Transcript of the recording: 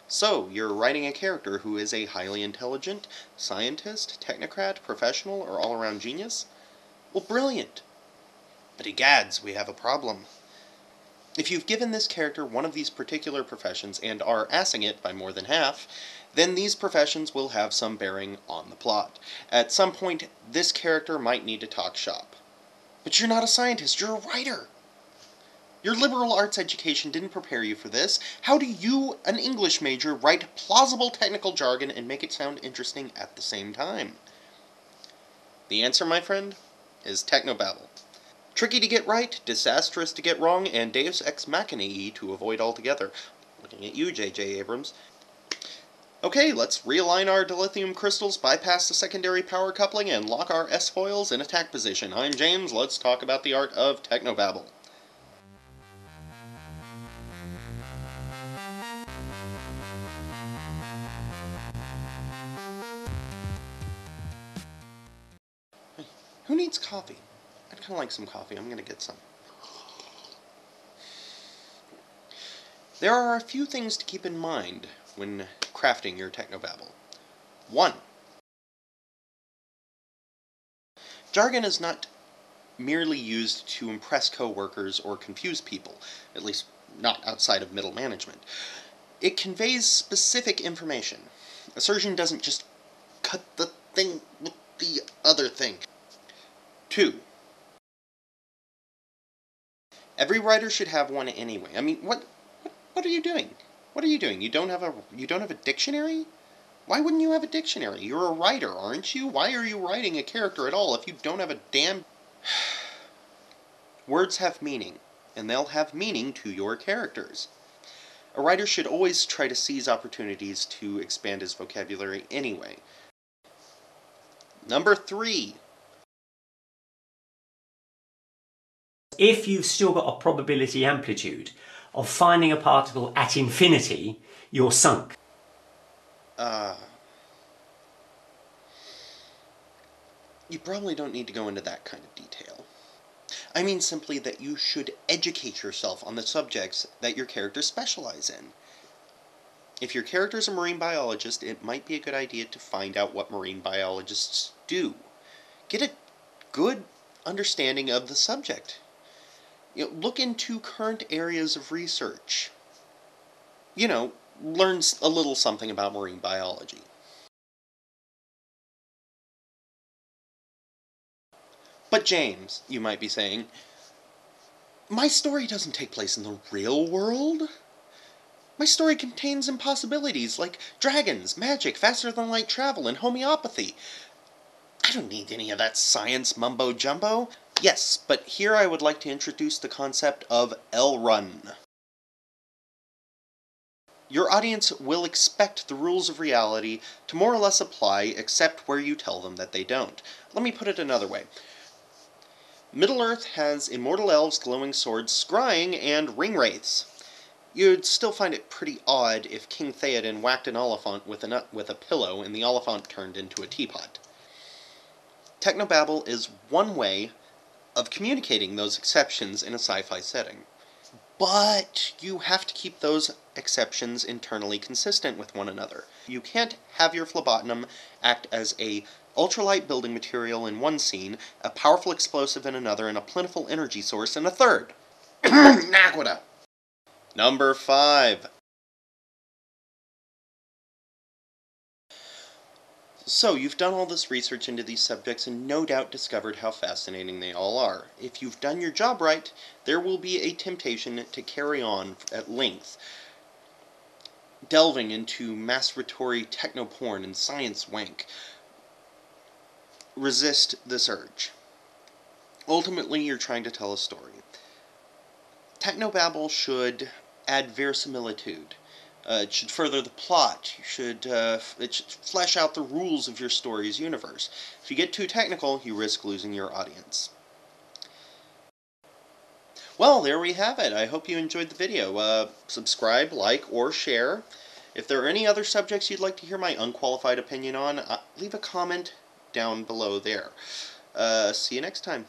So, you're writing a character who is a highly intelligent scientist, technocrat, professional, or all-around genius? Well, brilliant! But egads, we have a problem. If you've given this character one of these particular professions and are assing it by more than half, then these professions will have some bearing on the plot. At some point, this character might need to talk shop. But you're not a scientist, you're a writer! Your liberal arts education didn't prepare you for this. How do you, an English major, write plausible technical jargon and make it sound interesting at the same time? The answer, my friend, is Technobabble. Tricky to get right, disastrous to get wrong, and Deus Ex Machina-y to avoid altogether. Looking at you, J.J. Abrams. Okay, let's realign our dilithium crystals, bypass the secondary power coupling, and lock our S-foils in attack position. I'm James, let's talk about the art of Technobabble. Who needs coffee? I'd kind of like some coffee. I'm going to get some. There are a few things to keep in mind when crafting your Technobabble. 1. Jargon is not merely used to impress co-workers or confuse people, at least not outside of middle management. It conveys specific information. Assertion doesn't just cut the thing with the other thing. 2. Every writer should have one anyway. I mean, what are you doing? What are you doing? You don't have a dictionary? Why wouldn't you have a dictionary? You're a writer, aren't you? Why are you writing a character at all if you don't have a damn... Words have meaning, and they'll have meaning to your characters. A writer should always try to seize opportunities to expand his vocabulary anyway. Number 3. If you've still got a probability amplitude of finding a particle at infinity, you're sunk. You probably don't need to go into that kind of detail. I mean simply that you should educate yourself on the subjects that your characters specialize in. If your character's a marine biologist, it might be a good idea to find out what marine biologists do. Get a good understanding of the subject. Look into current areas of research. Learn a little something about marine biology. But James, you might be saying, my story doesn't take place in the real world. My story contains impossibilities like dragons, magic, faster-than-light travel, and homeopathy. I don't need any of that science mumbo-jumbo. Yes, but here I would like to introduce the concept of L-Run. Your audience will expect the rules of reality to more or less apply, except where you tell them that they don't. Let me put it another way. Middle-earth has immortal elves, glowing swords, scrying, and ring-wraiths. You'd still find it pretty odd if King Theoden whacked an Oliphant with a pillow and the Oliphant turned into a teapot. Technobabble is one way of communicating those exceptions in a sci-fi setting. But you have to keep those exceptions internally consistent with one another. You can't have your phlebotinum act as a ultralight building material in one scene, a powerful explosive in another, and a plentiful energy source in a third. Naquita! Number 5. So, you've done all this research into these subjects and no doubt discovered how fascinating they all are. If you've done your job right, there will be a temptation to carry on at length, delving into masturbatory technoporn and science wank. Resist this urge. Ultimately, you're trying to tell a story. Technobabble should add verisimilitude. It should further the plot. It should flesh out the rules of your story's universe. If you get too technical, you risk losing your audience. Well, there we have it. I hope you enjoyed the video. Subscribe, like, or share. If there are any other subjects you'd like to hear my unqualified opinion on, leave a comment down below there. See you next time.